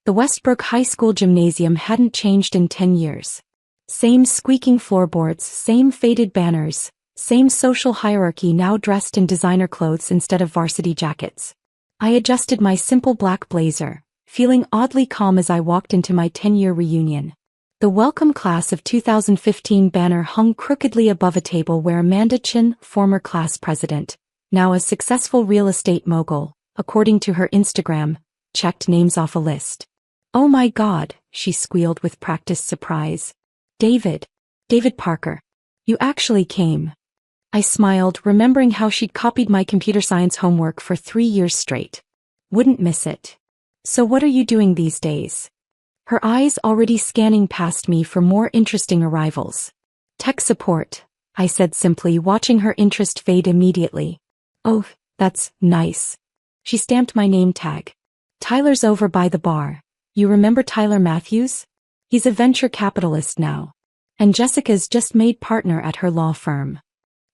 The Westbrook High School gymnasium hadn't changed in 10 years. Same squeaking floorboards, same faded banners, same social hierarchy, now dressed in designer clothes instead of varsity jackets. I adjusted my simple black blazer, feeling oddly calm as I walked into my 10-year reunion. The welcome class of 2015 banner hung crookedly above a table where Amanda Chin, former class president, now a successful real estate mogul, according to her Instagram, checked names off a list. "Oh my God," she squealed with practiced surprise. David Parker. You actually came." I smiled, remembering how she'd copied my computer science homework for 3 years straight. Wouldn't miss it. "So what are you doing these days?" Her eyes already scanning past me for more interesting arrivals. "Tech support," I said simply, watching her interest fade immediately. "Oh, that's nice." She stamped my name tag. "Tyler's over by the bar. You remember Tyler Matthews? He's a venture capitalist now. And Jessica's just made partner at her law firm."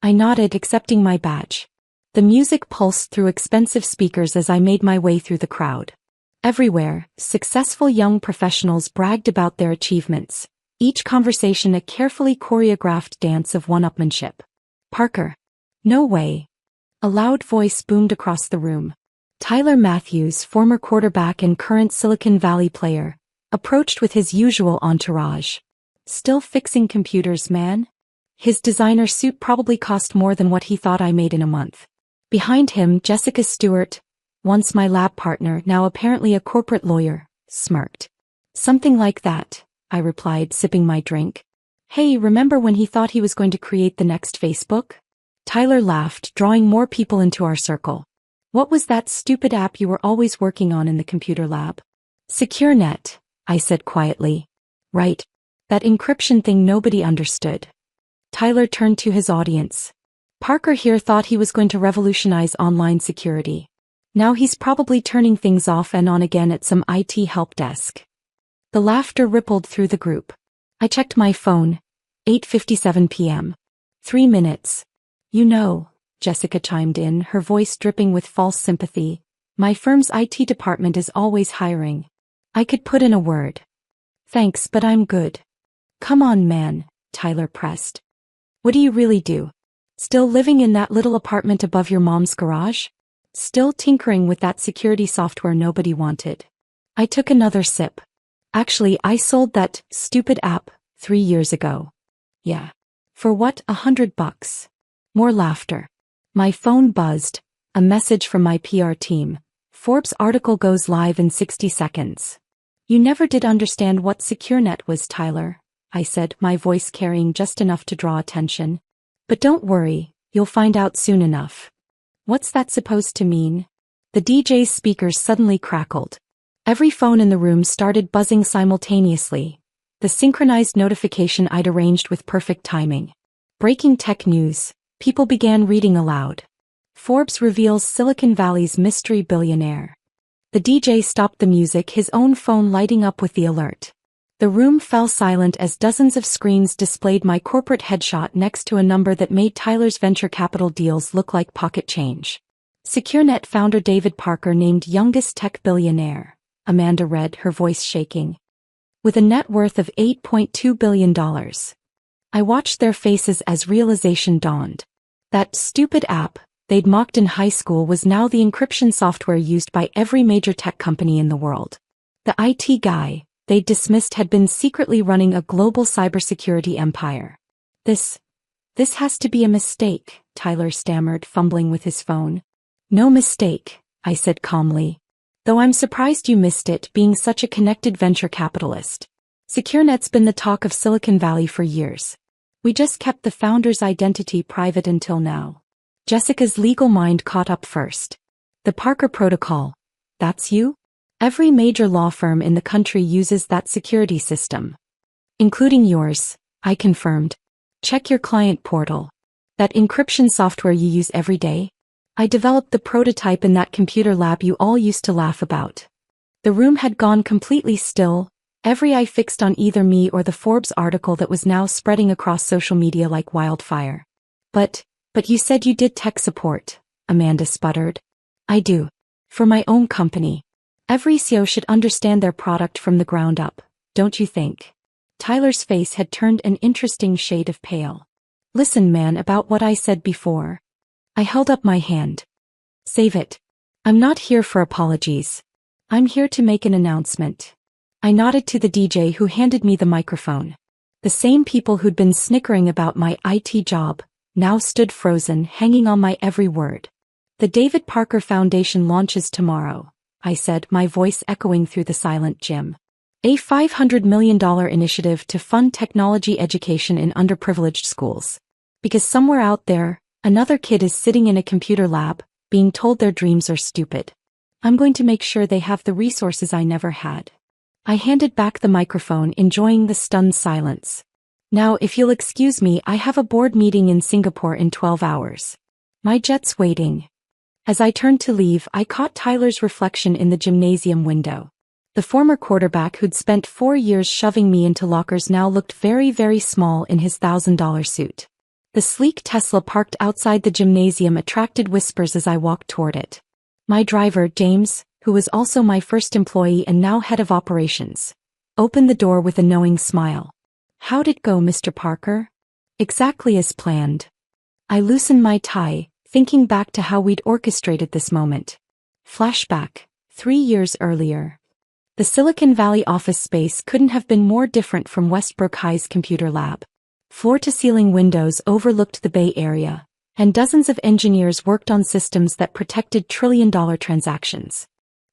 I nodded, accepting my badge. The music pulsed through expensive speakers as I made my way through the crowd. Everywhere, successful young professionals bragged about their achievements, each conversation a carefully choreographed dance of one-upmanship. "Parker." "No way." A loud voice boomed across the room. Tyler Matthews, former quarterback and current Silicon Valley player, approached with his usual entourage. "Still fixing computers, man?" His designer suit probably cost more than what he thought I made in a month. Behind him, Jessica Stewart, once my lab partner, now apparently a corporate lawyer, smirked. "Something like that," I replied, sipping my drink. "Hey, remember when he thought he was going to create the next Facebook?" Tyler laughed, drawing more people into our circle. "What was that stupid app you were always working on in the computer lab?" "SecureNet," I said quietly. "Right. That encryption thing nobody understood." Tyler turned to his audience. "Parker here thought he was going to revolutionize online security. Now he's probably turning things off and on again at some IT help desk." The laughter rippled through the group. I checked my phone. 8:57 p.m. 3 minutes. "You know," Jessica chimed in, her voice dripping with false sympathy, "my firm's IT department is always hiring. I could put in a word." "Thanks, but I'm good." "Come on, man," Tyler pressed. "What do you really do? Still living in that little apartment above your mom's garage? Still tinkering with that security software nobody wanted?" I took another sip. "Actually, I sold that stupid app 3 years ago." "Yeah. For what, $100? More laughter. My phone buzzed. A message from my PR team. "Forbes article goes live in 60 seconds. "You never did understand what SecureNet was, Tyler," I said, my voice carrying just enough to draw attention. "But don't worry, you'll find out soon enough." "What's that supposed to mean?" The DJ's speakers suddenly crackled. Every phone in the room started buzzing simultaneously, the synchronized notification I'd arranged with perfect timing. Breaking tech news, people began reading aloud. "Forbes reveals Silicon Valley's mystery billionaire." The DJ stopped the music, his own phone lighting up with the alert. The room fell silent as dozens of screens displayed my corporate headshot next to a number that made Tyler's venture capital deals look like pocket change. "SecureNet founder David Parker named youngest tech billionaire," Amanda read, her voice shaking. "With a net worth of $8.2 billion. I watched their faces as realization dawned. That stupid app they'd mocked in high school was now the encryption software used by every major tech company in the world. The IT guy they dismissed had been secretly running a global cybersecurity empire. This has to be a mistake," Tyler stammered, fumbling with his phone. "No mistake," I said calmly. "Though I'm surprised you missed it, being such a connected venture capitalist. SecureNet's been the talk of Silicon Valley for years. We just kept the founder's identity private until now." Jessica's legal mind caught up first. "The Parker Protocol. That's you?" "Every major law firm in the country uses that security system. Including yours," I confirmed. "Check your client portal. That encryption software you use every day? I developed the prototype in that computer lab you all used to laugh about." The room had gone completely still, every eye fixed on either me or the Forbes article that was now spreading across social media like wildfire. But you said you did tech support," Amanda sputtered. "I do. For my own company. Every CEO should understand their product from the ground up, don't you think? Tyler's face had turned an interesting shade of pale. Listen, man, about what I said before. I held up my hand. Save it. I'm not here for apologies. I'm here to make an announcement. I nodded to the DJ who handed me the microphone. The same people who'd been snickering about my IT job now stood frozen, hanging on my every word. The David Parker Foundation launches tomorrow, I said, my voice echoing through the silent gym. A $500 million initiative to fund technology education in underprivileged schools. Because somewhere out there, another kid is sitting in a computer lab, being told their dreams are stupid. I'm going to make sure they have the resources I never had. I handed back the microphone, enjoying the stunned silence. Now, if you'll excuse me, I have a board meeting in Singapore in 12 hours. My jet's waiting. As I turned to leave, I caught Tyler's reflection in the gymnasium window. The former quarterback who'd spent 4 years shoving me into lockers now looked very, very small in his $1,000 suit. The sleek Tesla parked outside the gymnasium attracted whispers as I walked toward it. My driver, James, who was also my first employee and now head of operations, opened the door with a knowing smile. How'd it go, Mr. Parker? Exactly as planned. I loosened my tie, thinking back to how we'd orchestrated this moment. Flashback, 3 years earlier. The Silicon Valley office space couldn't have been more different from Westbrook High's computer lab. Floor-to-ceiling windows overlooked the Bay Area, and dozens of engineers worked on systems that protected trillion-dollar transactions.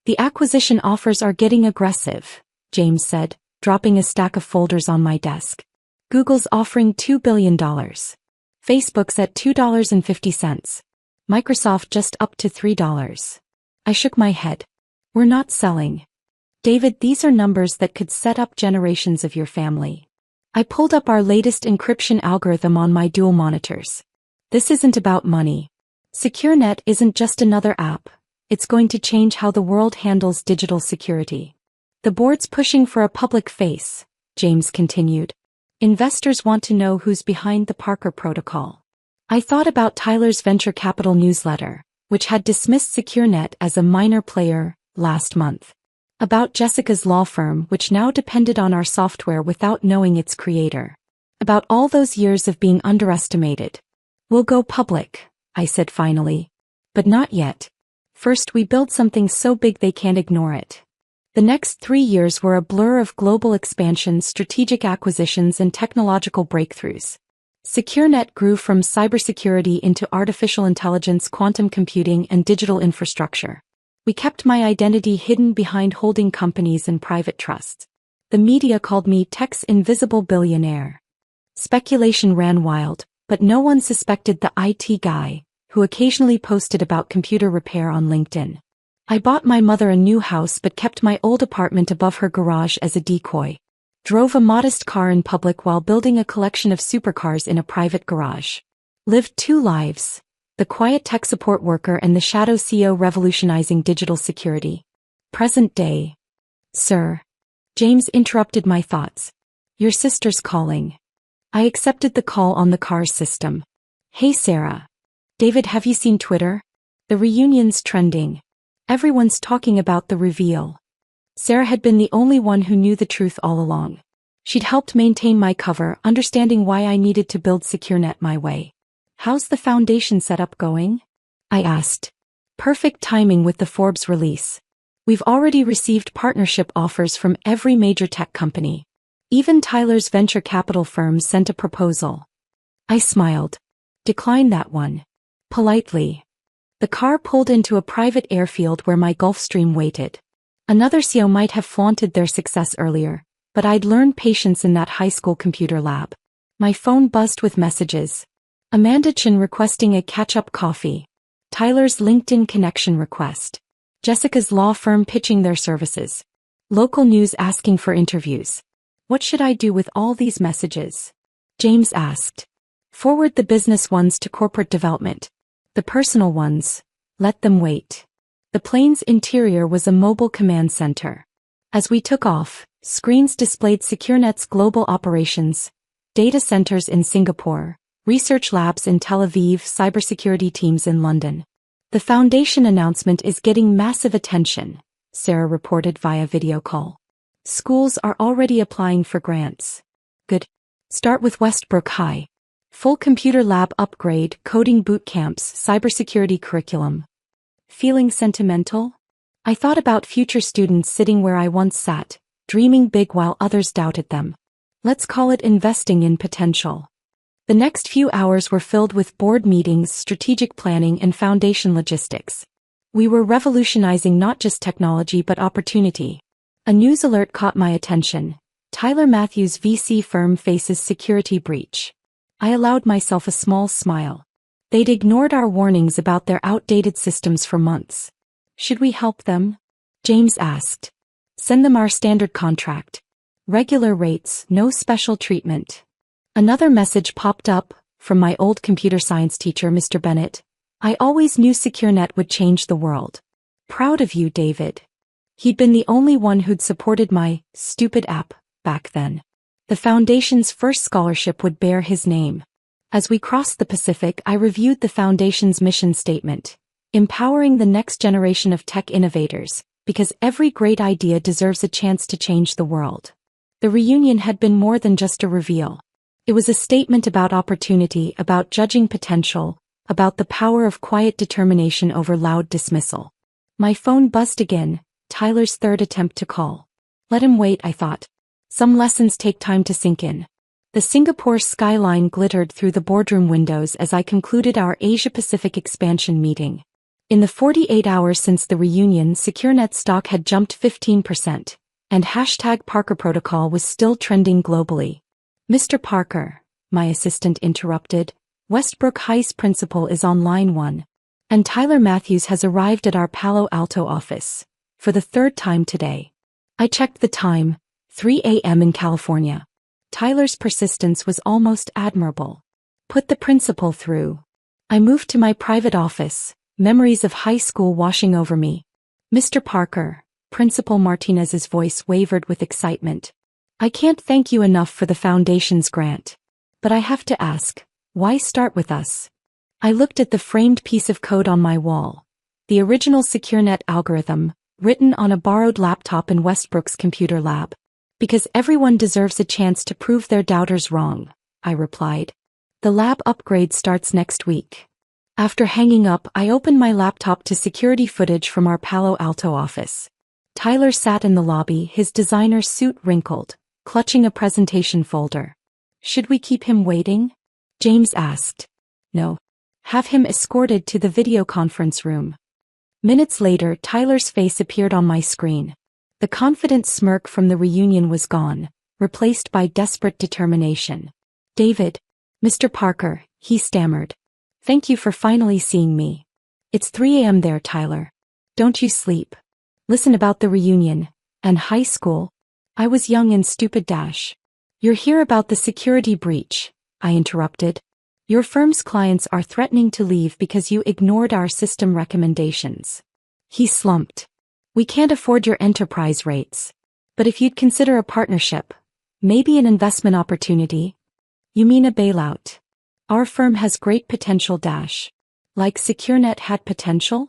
The acquisition offers are getting aggressive, James said, dropping a stack of folders on my desk. Google's offering $2 billion. Facebook's at $2.50. Microsoft just up to $3. I shook my head. We're not selling. David, these are numbers that could set up generations of your family. I pulled up our latest encryption algorithm on my dual monitors. This isn't about money. SecureNet isn't just another app. It's going to change how the world handles digital security. The board's pushing for a public face, James continued. Investors want to know who's behind the Parker Protocol. I thought about Tyler's venture capital newsletter, which had dismissed SecureNet as a minor player last month. About Jessica's law firm, which now depended on our software without knowing its creator. About all those years of being underestimated. We'll go public, I said finally. But not yet. First, we build something so big they can't ignore it. The next 3 years were a blur of global expansion, strategic acquisitions, and technological breakthroughs. SecureNet grew from cybersecurity into artificial intelligence, quantum computing, and digital infrastructure. We kept my identity hidden behind holding companies and private trusts. The media called me tech's invisible billionaire. Speculation ran wild, but no one suspected the IT guy, who occasionally posted about computer repair on LinkedIn. I bought my mother a new house but kept my old apartment above her garage as a decoy. Drove a modest car in public while building a collection of supercars in a private garage. Lived 2 lives. The quiet tech support worker and the shadow CEO revolutionizing digital security. Present day. Sir. James interrupted my thoughts. Your sister's calling. I accepted the call on the car's system. Hey Sarah. David, have you seen Twitter? The reunion's trending. Everyone's talking about the reveal. Sarah had been the only one who knew the truth all along. She'd helped maintain my cover, understanding why I needed to build SecureNet my way. How's the foundation setup going? I asked. Perfect timing with the Forbes release. We've already received partnership offers from every major tech company. Even Tyler's venture capital firm sent a proposal. I smiled. Decline that one. Politely. The car pulled into a private airfield where my Gulfstream waited. Another CEO might have flaunted their success earlier, but I'd learned patience in that high school computer lab. My phone buzzed with messages. Amanda Chin requesting a catch-up coffee. Tyler's LinkedIn connection request. Jessica's law firm pitching their services. Local news asking for interviews. What should I do with all these messages? James asked. Forward the business ones to corporate development. The personal ones, let them wait. The plane's interior was a mobile command center. As we took off, screens displayed SecureNet's global operations, data centers in Singapore, research labs in Tel Aviv, cybersecurity teams in London. The foundation announcement is getting massive attention, Sarah reported via video call. Schools are already applying for grants. Good. Start with Westbrook High. Full computer lab upgrade, coding boot camps, cybersecurity curriculum. Feeling sentimental? I thought about future students sitting where I once sat, dreaming big while others doubted them. Let's call it investing in potential. The next few hours were filled with board meetings, strategic planning, and foundation logistics. We were revolutionizing not just technology but opportunity. A news alert caught my attention. Tyler Matthews' VC firm faces security breach. I allowed myself a small smile. They'd ignored our warnings about their outdated systems for months. Should we help them? James asked. Send them our standard contract. Regular rates, no special treatment. Another message popped up, from my old computer science teacher, Mr. Bennett. I always knew SecureNet would change the world. Proud of you, David. He'd been the only one who'd supported my stupid app back then. The foundation's first scholarship would bear his name. As we crossed the Pacific, I reviewed the foundation's mission statement. Empowering the next generation of tech innovators, because every great idea deserves a chance to change the world. The reunion had been more than just a reveal. It was a statement about opportunity, about judging potential, about the power of quiet determination over loud dismissal. My phone buzzed again, Tyler's third attempt to call. Let him wait, I thought. Some lessons take time to sink in. The Singapore skyline glittered through the boardroom windows as I concluded our Asia-Pacific expansion meeting. In the 48 hours since the reunion, SecureNet stock had jumped 15%, and #Parker Protocol was still trending globally. Mr. Parker, my assistant interrupted, Westbrook High's principal is on line 1. And Tyler Matthews has arrived at our Palo Alto office. For the third time today. I checked the time, 3 a.m. in California. Tyler's persistence was almost admirable. Put the principal through. I moved to my private office, memories of high school washing over me. Mr. Parker, Principal Martinez's voice wavered with excitement. I can't thank you enough for the foundation's grant. But I have to ask, why start with us? I looked at the framed piece of code on my wall. The original SecureNet algorithm, written on a borrowed laptop in Westbrook's computer lab. Because everyone deserves a chance to prove their doubters wrong, I replied. The lab upgrade starts next week. After hanging up, I opened my laptop to security footage from our Palo Alto office. Tyler sat in the lobby, his designer suit wrinkled, clutching a presentation folder. Should we keep him waiting? James asked. No. Have him escorted to the video conference room. Minutes later, Tyler's face appeared on my screen. The confident smirk from the reunion was gone, replaced by desperate determination. David. Mr. Parker, he stammered. Thank you for finally seeing me. It's 3 a.m. there, Tyler. Don't you sleep. Listen about the reunion, and high school. I was young and stupid. You're here about the security breach, I interrupted. Your firm's clients are threatening to leave because you ignored our system recommendations. He slumped. We can't afford your enterprise rates. But if you'd consider a partnership, maybe an investment opportunity. You mean a bailout? Our firm has great potential. Like SecureNet had potential?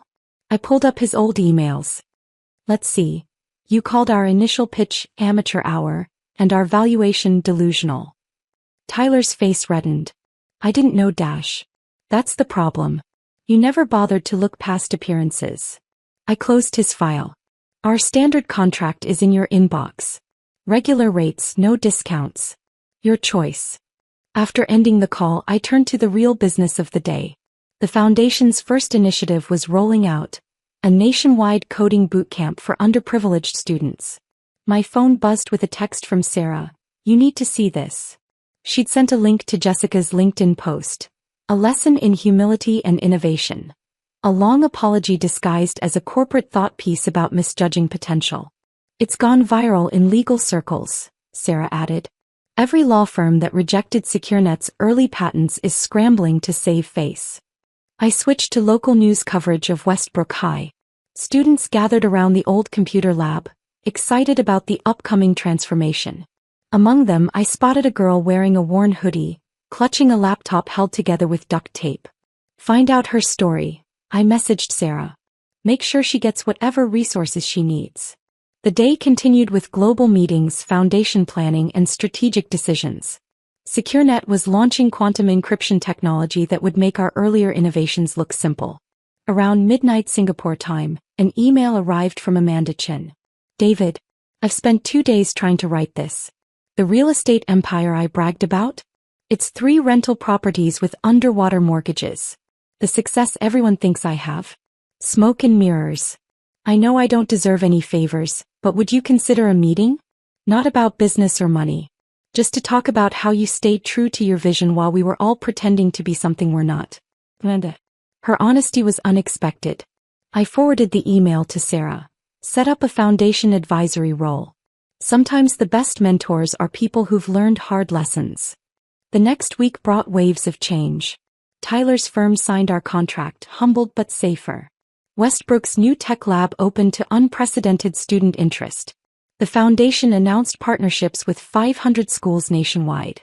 I pulled up his old emails. Let's see. You called our initial pitch amateur hour, and our valuation delusional. Tyler's face reddened. I didn't know. That's the problem. You never bothered to look past appearances. I closed his file. Our standard contract is in your inbox. Regular rates, no discounts. Your choice. After ending the call, I turned to the real business of the day. The foundation's first initiative was rolling out a nationwide coding bootcamp for underprivileged students. My phone buzzed with a text from Sarah. You need to see this. She'd sent a link to Jessica's LinkedIn post. A lesson in humility and innovation. A long apology disguised as a corporate thought piece about misjudging potential. It's gone viral in legal circles, Sarah added. Every law firm that rejected SecureNet's early patents is scrambling to save face. I switched to local news coverage of Westbrook High. Students gathered around the old computer lab, excited about the upcoming transformation. Among them, I spotted a girl wearing a worn hoodie, clutching a laptop held together with duct tape. Find out her story, I messaged Sarah. Make sure she gets whatever resources she needs. The day continued with global meetings, foundation planning, and strategic decisions. SecureNet was launching quantum encryption technology that would make our earlier innovations look simple. Around midnight Singapore time, an email arrived from Amanda Chin. David, I've spent 2 days trying to write this. The real estate empire I bragged about? It's 3 rental properties with underwater mortgages. The success everyone thinks I have. Smoke and mirrors. I know I don't deserve any favors, but would you consider a meeting? Not about business or money. Just to talk about how you stayed true to your vision while we were all pretending to be something we're not. Amanda. Her honesty was unexpected. I forwarded the email to Sarah. Set up a foundation advisory role. Sometimes the best mentors are people who've learned hard lessons. The next week brought waves of change. Tyler's firm signed our contract, humbled but safer. Westbrook's new tech lab opened to unprecedented student interest. The foundation announced partnerships with 500 schools nationwide.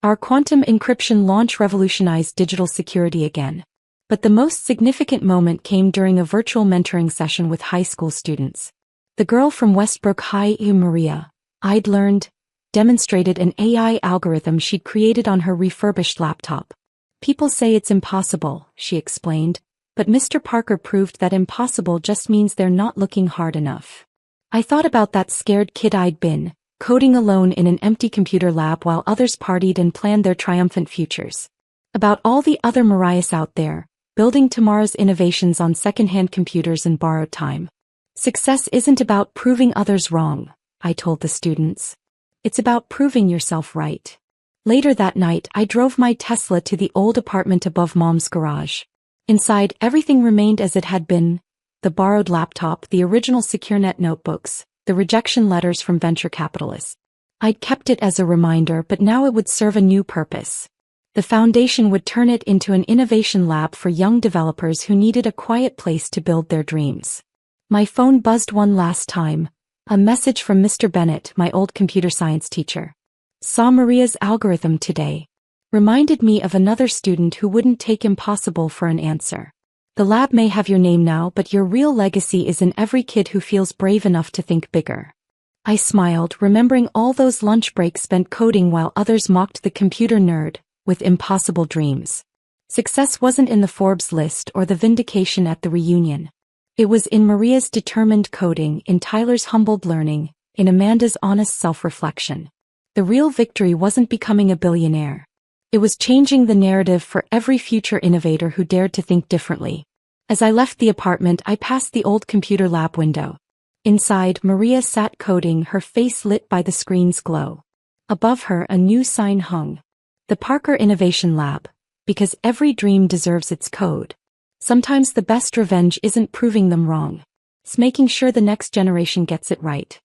Our quantum encryption launch revolutionized digital security again. But the most significant moment came during a virtual mentoring session with high school students. The girl from Westbrook High, Maria, I'd learned, demonstrated an AI algorithm she'd created on her refurbished laptop. People say it's impossible, she explained, but Mr. Parker proved that impossible just means they're not looking hard enough. I thought about that scared kid I'd been, coding alone in an empty computer lab while others partied and planned their triumphant futures. About all the other Mariahs out there, building tomorrow's innovations on second-hand computers and borrowed time. Success isn't about proving others wrong, I told the students. It's about proving yourself right. Later that night, I drove my Tesla to the old apartment above Mom's garage. Inside, everything remained as it had been. The borrowed laptop, the original SecureNet notebooks, the rejection letters from venture capitalists. I'd kept it as a reminder, but now it would serve a new purpose. The foundation would turn it into an innovation lab for young developers who needed a quiet place to build their dreams. My phone buzzed one last time, a message from Mr. Bennett, my old computer science teacher. Saw Maria's algorithm today. Reminded me of another student who wouldn't take impossible for an answer. The lab may have your name now, but your real legacy is in every kid who feels brave enough to think bigger. I smiled, remembering all those lunch breaks spent coding while others mocked the computer nerd with impossible dreams. Success wasn't in the Forbes list or the vindication at the reunion. It was in Maria's determined coding, in Tyler's humbled learning, in Amanda's honest self-reflection. The real victory wasn't becoming a billionaire. It was changing the narrative for every future innovator who dared to think differently. As I left the apartment, I passed the old computer lab window. Inside, Maria sat coding, her face lit by the screen's glow. Above her, a new sign hung. The Parker Innovation Lab, because every dream deserves its code. Sometimes the best revenge isn't proving them wrong. It's making sure the next generation gets it right.